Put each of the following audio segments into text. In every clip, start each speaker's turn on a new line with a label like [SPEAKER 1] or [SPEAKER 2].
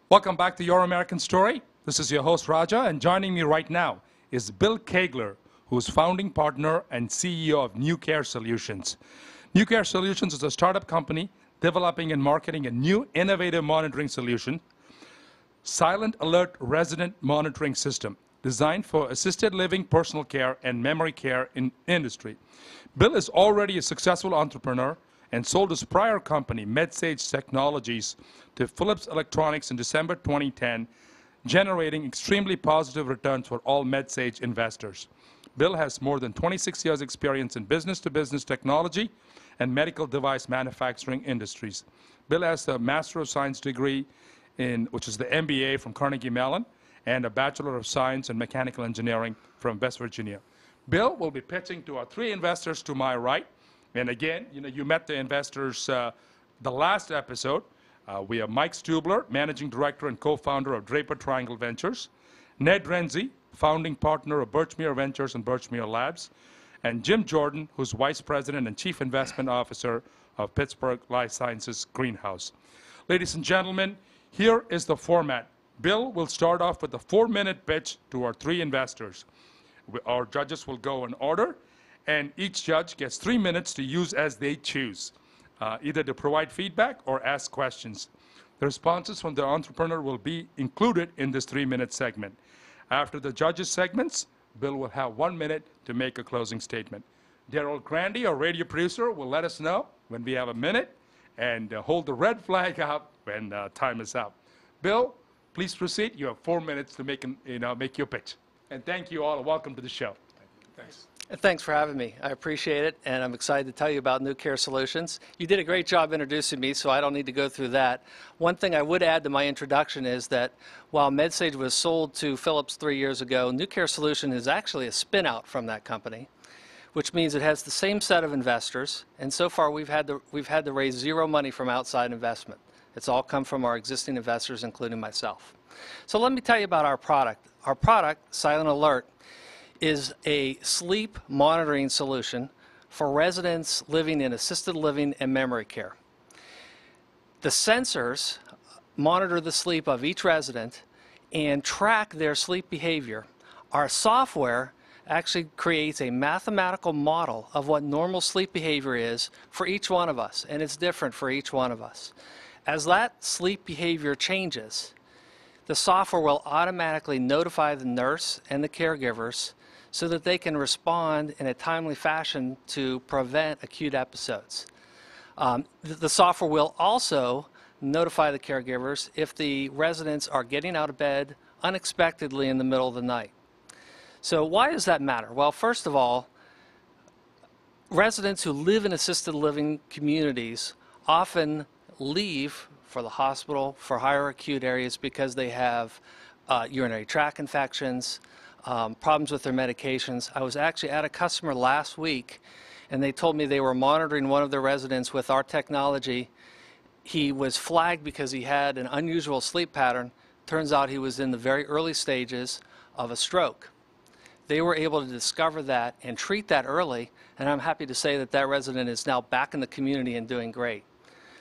[SPEAKER 1] Welcome back to Your American Story. This is your host, Raja, and joining me right now is Bill Kaigler, who's founding partner and CEO of NewCare Solutions. NewCare Solutions is a startup company developing and marketing a new innovative monitoring solution, Silent Alert Resident Monitoring System, designed for assisted living, personal care, and memory care in industry. Bill is already a successful entrepreneur and sold his prior company, MedSage Technologies, to Philips Electronics in December 2010, generating extremely positive returns for all MedSage investors. Bill has more than 26 years' experience in business-to-business technology and medical device manufacturing industries. Bill has a Master of Science degree, which is the MBA from Carnegie Mellon, and a Bachelor of Science in Mechanical Engineering from West Virginia. Bill will be pitching to our three investors to my right. And again, you met the investors the last episode. We have Mike Stubler, Managing Director and Co-founder of Draper Triangle Ventures, Ned Renzi, Founding Partner of Birchmere Ventures and Birchmere Labs, and Jim Jordan, who's Vice President and Chief Investment Officer of Pittsburgh Life Sciences Greenhouse. Ladies and gentlemen, here is the format. Bill will start off with a 4-minute pitch to our three investors. Our judges will go in order, and each judge gets 3 minutes to use as they choose, either to provide feedback or ask questions. The responses from the entrepreneur will be included in this 3-minute segment. After the judges' segments, Bill will have 1 minute to make a closing statement. Daryl Grandy, our radio producer, will let us know when we have a minute and hold the red flag up when time is up. Bill, please proceed. You have 4 minutes to make your pitch. And thank you all, and welcome to the show. Thanks.
[SPEAKER 2] Thanks for having me. I appreciate it, and I'm excited to tell you about NewCare Solutions. You did a great job introducing me, so I don't need to go through that. One thing I would add to my introduction is that while MedSage was sold to Philips 3 years ago, NewCare Solutions is actually a spin-out from that company, which means it has the same set of investors, and so far we've had to raise zero money from outside investment. It's all come from our existing investors, including myself. So let me tell you about our product. Our product, Silent Alert, is a sleep monitoring solution for residents living in assisted living and memory care. The sensors monitor the sleep of each resident and track their sleep behavior. Our software actually creates a mathematical model of what normal sleep behavior is for each one of us, and it's different for each one of us. As that sleep behavior changes, the software will automatically notify the nurse and the caregivers so that they can respond in a timely fashion to prevent acute episodes. The software will also notify the caregivers if the residents are getting out of bed unexpectedly in the middle of the night. So why does that matter? Well, first of all, residents who live in assisted living communities often leave for the hospital for higher acute areas because they have urinary tract infections, problems with their medications. I was actually at a customer last week, and they told me they were monitoring one of their residents with our technology. He was flagged because he had an unusual sleep pattern. Turns out he was in the very early stages of a stroke. They were able to discover that and treat that early, and I'm happy to say that that resident is now back in the community and doing great.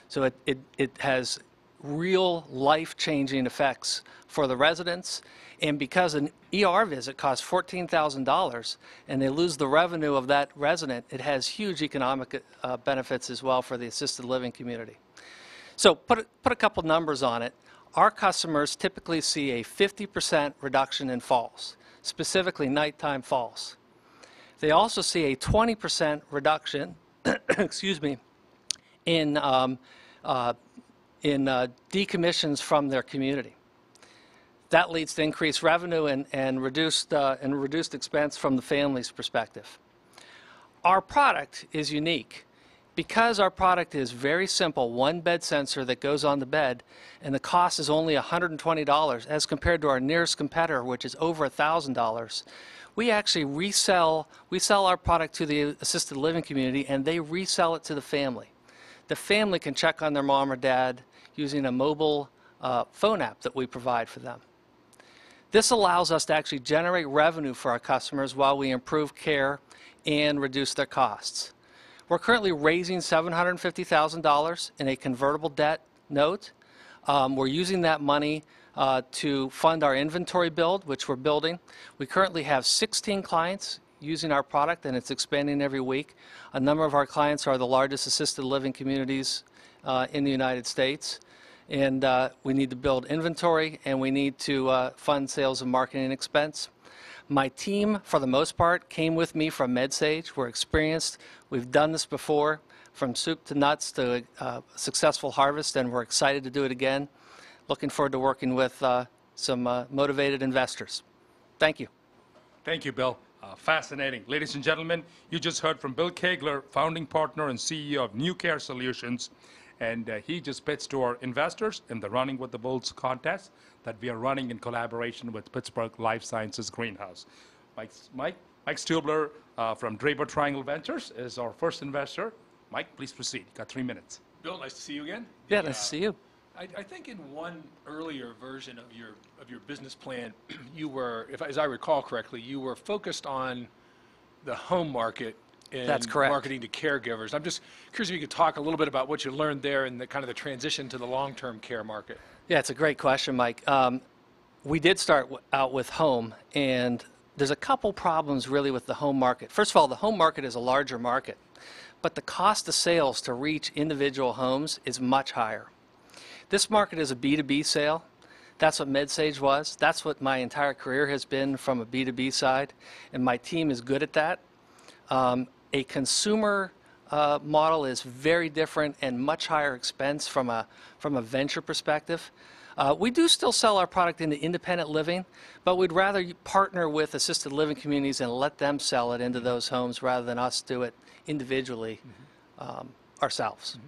[SPEAKER 2] So it has real life-changing effects for the residents, and because an ER visit costs $14,000 and they lose the revenue of that resident, it has huge economic benefits as well for the assisted living community. So put a couple numbers on it. Our customers typically see a 50% reduction in falls, specifically nighttime falls. They also see a 20% reduction excuse me, in decommissions from their community. That leads to increased revenue and reduced expense from the family's perspective. Our product is unique. Because our product is very simple, one bed sensor that goes on the bed, and the cost is only $120 as compared to our nearest competitor, which is over $1,000. We actually resell our product to the assisted living community, and they resell it to the family. The family can check on their mom or dad using a mobile phone app that we provide for them. This allows us to actually generate revenue for our customers while we improve care and reduce their costs. We're currently raising $750,000 in a convertible debt note. We're using that money to fund our inventory build, which we're building. We currently have 16 clients using our product, and it's expanding every week. A number of our clients are the largest assisted living communities in the United States. And we need to build inventory, and we need to fund sales and marketing expense. My team, for the most part, came with me from MedSage. We're experienced. We've done this before, from soup to nuts to successful harvest, and we're excited to do it again. Looking forward to working with some motivated investors. Thank you.
[SPEAKER 1] Thank you, Bill. Fascinating. Ladies and gentlemen, you just heard from Bill Kaigler, founding partner and CEO of NewCare Solutions. And he just pitched to our investors in the Running with the Bulls contest that we are running in collaboration with Pittsburgh Life Sciences Greenhouse. Mike Stubler from Draper Triangle Ventures is our first investor. Mike, please proceed. You've got 3 minutes.
[SPEAKER 3] Bill, nice to see you again.
[SPEAKER 2] Yeah, nice to see you.
[SPEAKER 3] I think in one earlier version of your business plan, you were, as I recall correctly, you were focused on the home market and
[SPEAKER 2] That's correct.
[SPEAKER 3] marketing to caregivers. I'm just curious if you could talk a little bit about what you learned there and the kind of the transition to the long-term care market.
[SPEAKER 2] Yeah, it's a great question, Mike. We did start out with home, and there's a couple problems really with the home market. First of all, the home market is a larger market, but the cost of sales to reach individual homes is much higher. This market is a B2B sale. That's what MedSage was. That's what my entire career has been, from a B2B side, and my team is good at that. A consumer model is very different and much higher expense from a venture perspective. We do still sell our product into independent living, but we'd rather partner with assisted living communities and let them sell it into those homes rather than us do it individually ourselves.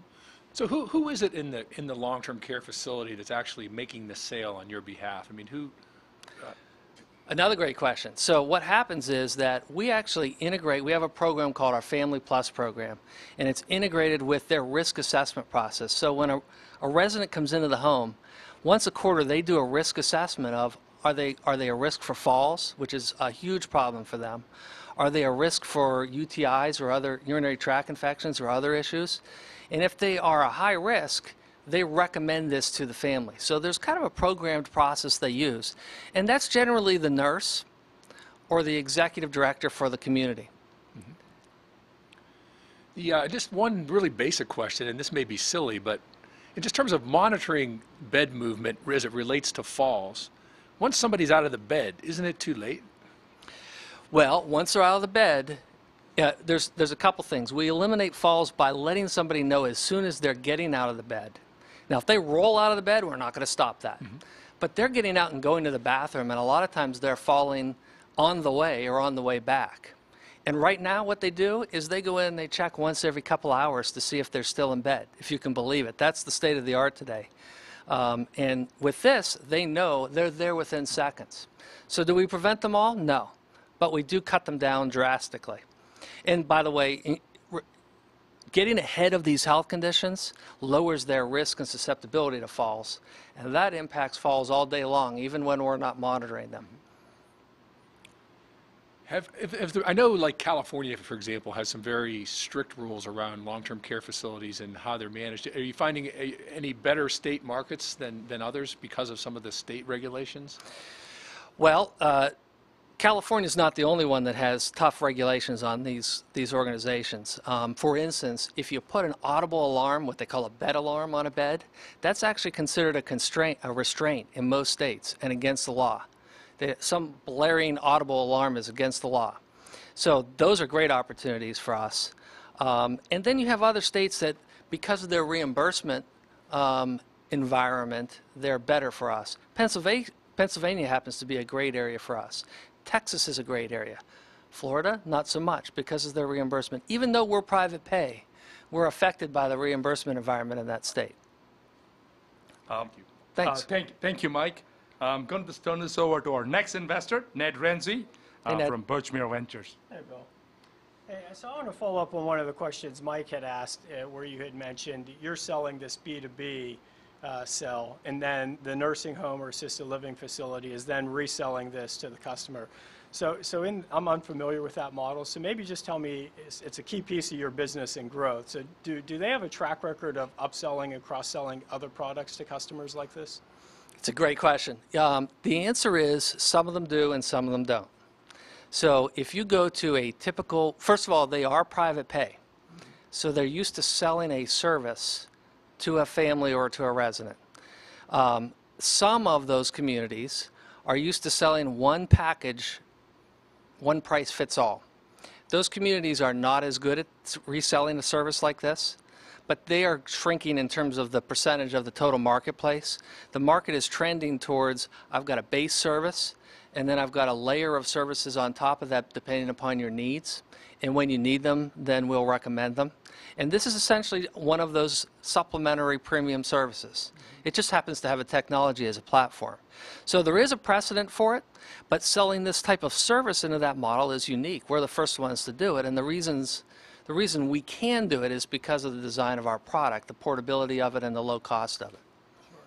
[SPEAKER 3] So who is it in the long-term care facility that's actually making the sale on your behalf? I mean, who?
[SPEAKER 2] Another great question. So what happens is that we actually integrate, we have a program called our Family Plus program, and it's integrated with their risk assessment process. So when a resident comes into the home, once a quarter they do a risk assessment of, are they a risk for falls, which is a huge problem for them? Are they a risk for UTIs or other urinary tract infections or other issues? And if they are a high risk, they recommend this to the family. So there's kind of a programmed process they use. And that's generally the nurse or the executive director for the community.
[SPEAKER 3] Just one really basic question, and this may be silly, but in just terms of monitoring bed movement as it relates to falls, once somebody's out of the bed, isn't it too late?
[SPEAKER 2] Well, once they're out of the bed, there's a couple things. We eliminate falls by letting somebody know as soon as they're getting out of the bed. Now, if they roll out of the bed, we're not going to stop that. But they're getting out and going to the bathroom, and a lot of times they're falling on the way or on the way back. And right now what they do is they go in and they check once every couple hours to see if they're still in bed, if you can believe it. That's the state of the art today. And with this, they know they're there within seconds. So do we prevent them all? No. But we do cut them down drastically. And by the way, getting ahead of these health conditions lowers their risk and susceptibility to falls. And that impacts falls all day long, even when we're not monitoring them.
[SPEAKER 3] I know, like California, for example, has some very strict rules around long-term care facilities and how they're managed. Are you finding any better state markets than others because of some of the state regulations?
[SPEAKER 2] Well, California is not the only one that has tough regulations on these organizations. For instance, if you put an audible alarm, what they call a bed alarm, on a bed, that's actually considered a restraint in most states and against the law. Some blaring audible alarm is against the law. So those are great opportunities for us. And then you have other states that, because of their reimbursement environment, they're better for us. Pennsylvania happens to be a great area for us. Texas is a great area. Florida, not so much because of their reimbursement. Even though we're private pay, we're affected by the reimbursement environment in that state. Thanks.
[SPEAKER 1] Thank you, Mike. I'm going to turn this over to our next investor, Ned Renzi, from Birchmere Ventures.
[SPEAKER 4] Hey, Bill. Hey, so I want to follow up on one of the questions Mike had asked, where you had mentioned you're selling this B2B sell, and then the nursing home or assisted living facility is then reselling this to the customer. I'm unfamiliar with that model, so maybe just tell me, it's a key piece of your business and growth. So do they have a track record of upselling and cross-selling other products to customers like this?
[SPEAKER 2] It's a great question. The answer is some of them do and some of them don't. So if you go to a typical, first of all, they are private pay. So they're used to selling a service to a family or to a resident. Some of those communities are used to selling one package, one price fits all. Those communities are not as good at reselling a service like this, but they are shrinking in terms of the percentage of the total marketplace. The market is trending towards, I've got a base service, and then I've got a layer of services on top of that depending upon your needs. And when you need them, then we'll recommend them. And this is essentially one of those supplementary premium services. It just happens to have a technology as a platform. So there is a precedent for it, but selling this type of service into that model is unique. We're the first ones to do it, and the reason we can do it is because of the design of our product, the portability of it, and the low cost of it.
[SPEAKER 4] Sure.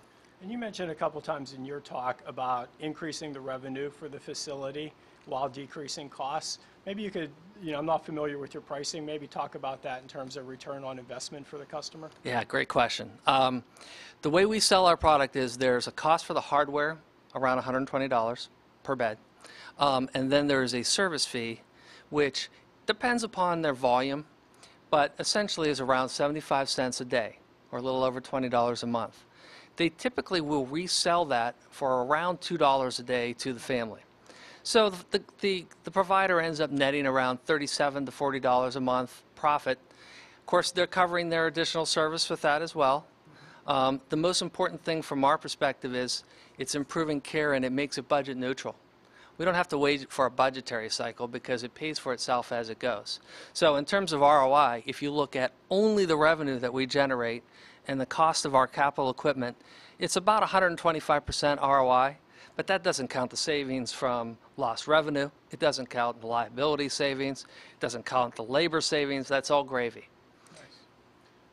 [SPEAKER 4] And you mentioned a couple times in your talk about increasing the revenue for the facility while decreasing costs. Maybe you could, I'm not familiar with your pricing, maybe talk about that in terms of return on investment for the customer.
[SPEAKER 2] Yeah, great question. The way we sell our product is there's a cost for the hardware, around $120 per bed, and then there's a service fee, which depends upon their volume, but essentially is around 75 cents a day, or a little over $20 a month. They typically will resell that for around $2 a day to the family. So the provider ends up netting around $37 to $40 a month profit. Of course, they're covering their additional service with that as well. The most important thing from our perspective is it's improving care and it makes it budget neutral. We don't have to wait for a budgetary cycle because it pays for itself as it goes. So in terms of ROI, if you look at only the revenue that we generate and the cost of our capital equipment, it's about 125% ROI. But that doesn't count the savings from lost revenue. It doesn't count the liability savings. It doesn't count the labor savings. That's all gravy.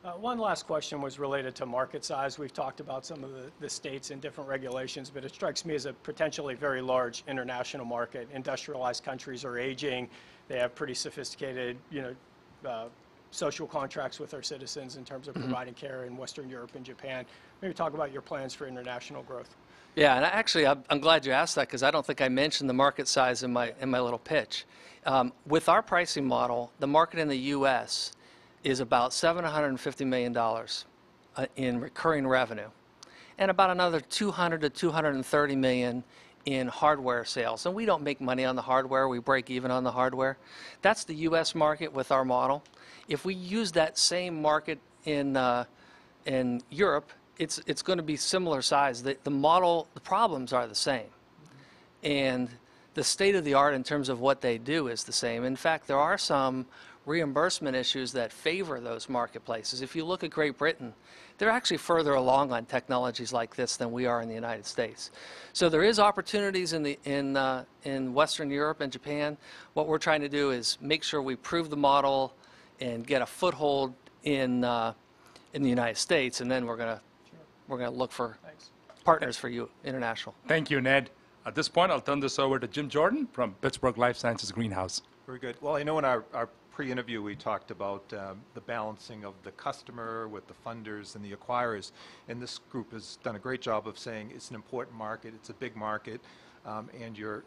[SPEAKER 4] Nice. One last question was related to market size. We've talked about some of the states and different regulations, but it strikes me as a potentially very large international market. Industrialized countries are aging. They have pretty sophisticated, social contracts with their citizens in terms of providing care in Western Europe and Japan. Maybe talk about your plans for international growth.
[SPEAKER 2] Yeah, and actually, I'm glad you asked that because I don't think I mentioned the market size in my little pitch. With our pricing model, the market in the U.S. is about $750 million in recurring revenue, and about another $200 to $230 million in hardware sales. And we don't make money on the hardware; we break even on the hardware. That's the U.S. market with our model. If we use that same market in Europe, it's going to be similar size. The model, the problems are the same. And the state of the art in terms of what they do is the same. In fact, there are some reimbursement issues that favor those marketplaces. If you look at Great Britain, they're actually further along on technologies like this than we are in the United States. So there is opportunities in Western Europe and Japan. What we're trying to do is make sure we prove the model and get a foothold in the United States, and then we're going to look for partners for you international.
[SPEAKER 1] Thank you, Ned. At this point, I'll turn this over to Jim Jordan from Pittsburgh Life Sciences Greenhouse.
[SPEAKER 5] Very good. Well, I know in our pre-interview we talked about the balancing of the customer with the funders and the acquirers, and this group has done a great job of saying it's an important market, it's a big market, and you're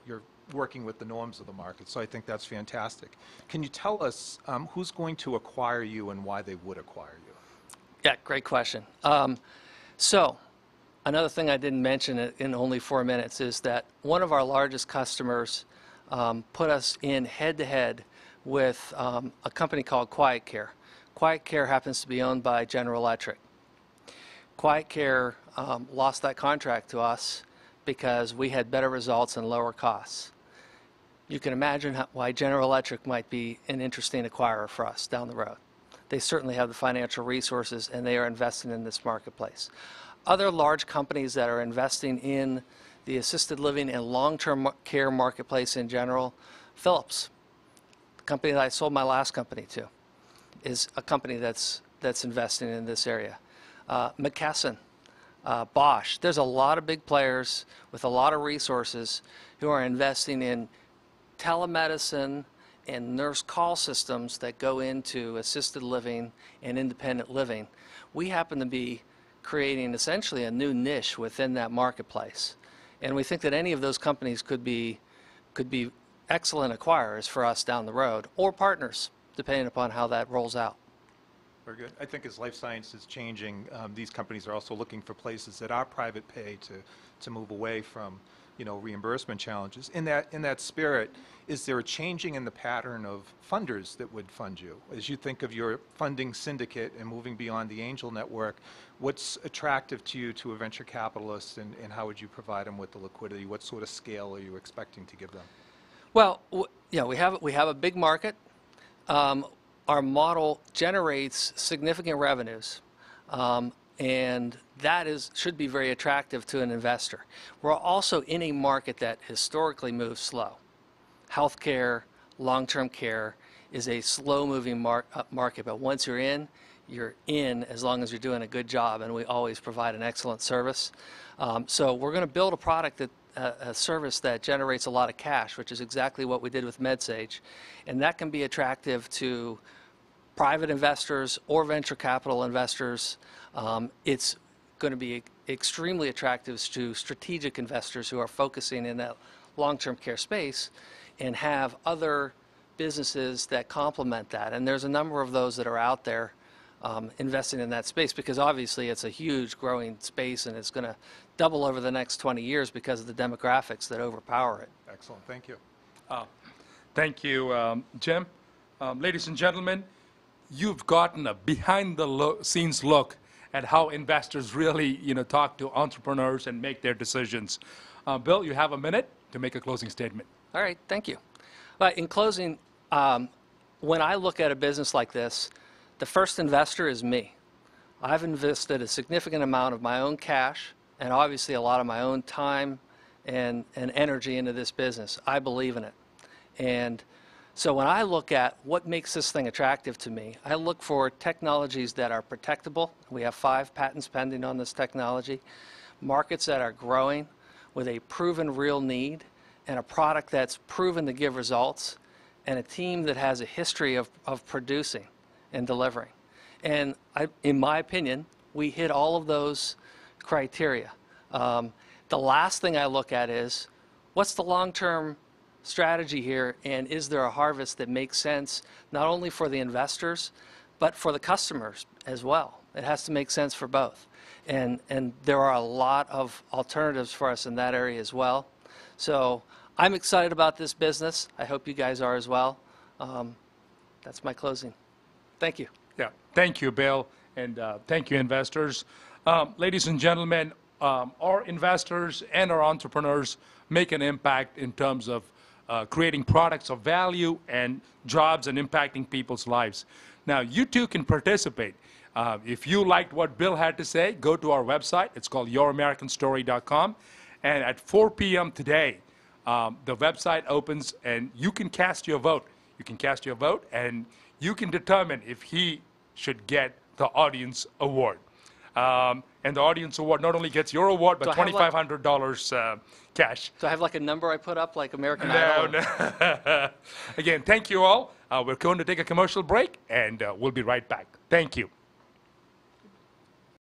[SPEAKER 5] working with the norms of the market. So I think that's fantastic. Can you tell us who's going to acquire you and why they would acquire you?
[SPEAKER 2] Yeah, great question. So another thing I didn't mention in only 4 minutes is that one of our largest customers put us in head-to-head with a company called Quiet Care. Quiet Care happens to be owned by General Electric. Quiet Care lost that contract to us because we had better results and lower costs. You can imagine why General Electric might be an interesting acquirer for us down the road. They certainly have the financial resources, and they are investing in this marketplace. Other large companies that are investing in the assisted living and long-term care marketplace in general, Philips, the company that I sold my last company to, is a company that's investing in this area. McKesson, Bosch. There's a lot of big players with a lot of resources who are investing in telemedicine and nurse call systems that go into assisted living and independent living. We happen to be creating essentially a new niche within that marketplace. And we think that any of those companies could be excellent acquirers for us down the road, or partners, depending upon how that rolls out.
[SPEAKER 5] Very good. I think as life science is changing, these companies are also looking for places that are private pay to move away from, reimbursement challenges. In that spirit, is there a changing in the pattern of funders that would fund you? As you think of your funding syndicate and moving beyond the angel network, what's attractive to you to a venture capitalist, and how would you provide them with the liquidity? What sort of scale are you expecting to give them?
[SPEAKER 2] Well, we have a big market. Our model generates significant revenues, and that should be very attractive to an investor. We're also in a market that historically moves slow. Healthcare, long-term care is a slow-moving market, but once you're in as long as you're doing a good job, and we always provide an excellent service. So we're going to build a product a service that generates a lot of cash, which is exactly what we did with MedSage, and that can be attractive to private investors or venture capital investors. It's going to be extremely attractive to strategic investors who are focusing in that long-term care space and have other businesses that complement that. And there's a number of those that are out there investing in that space, because obviously it's a huge growing space and it's going to double over the next 20 years because of the demographics that overpower it.
[SPEAKER 5] Excellent. Thank you.
[SPEAKER 1] Thank you, Jim. Ladies and gentlemen, you've gotten a behind-the-scenes look at how investors really, talk to entrepreneurs and make their decisions. Bill, you have a minute to make a closing statement.
[SPEAKER 2] All right, thank you. But in closing, when I look at a business like this, the first investor is me. I've invested a significant amount of my own cash and obviously a lot of my own time and energy into this business. I believe in it. And so when I look at what makes this thing attractive to me, I look for technologies that are protectable. We have 5 patents pending on this technology. Markets that are growing with a proven real need, and a product that's proven to give results, and a team that has a history of producing and delivering. And in my opinion, we hit all of those criteria. The last thing I look at is, what's the long-term strategy here, and is there a harvest that makes sense not only for the investors, but for the customers as well? It has to make sense for both. And there are a lot of alternatives for us in that area as well. So I'm excited about this business. I hope you guys are as well. That's my closing. Thank you.
[SPEAKER 1] Yeah, thank you, Bill, and thank you, investors. Ladies and gentlemen, our investors and our entrepreneurs make an impact in terms of creating products of value and jobs and impacting people's lives. Now, you too can participate. If you liked what Bill had to say, go to our website. It's called youramericanstory.com. And at 4 p.m. today, the website opens and you can cast your vote. You can cast your vote and you can determine if he should get the audience award. And the audience award not only gets your award, but $2,500 cash.
[SPEAKER 2] Do I have like a number I put up, like American Idol?
[SPEAKER 1] No. Again, thank you all. We're going to take a commercial break, and we'll be right back. Thank you.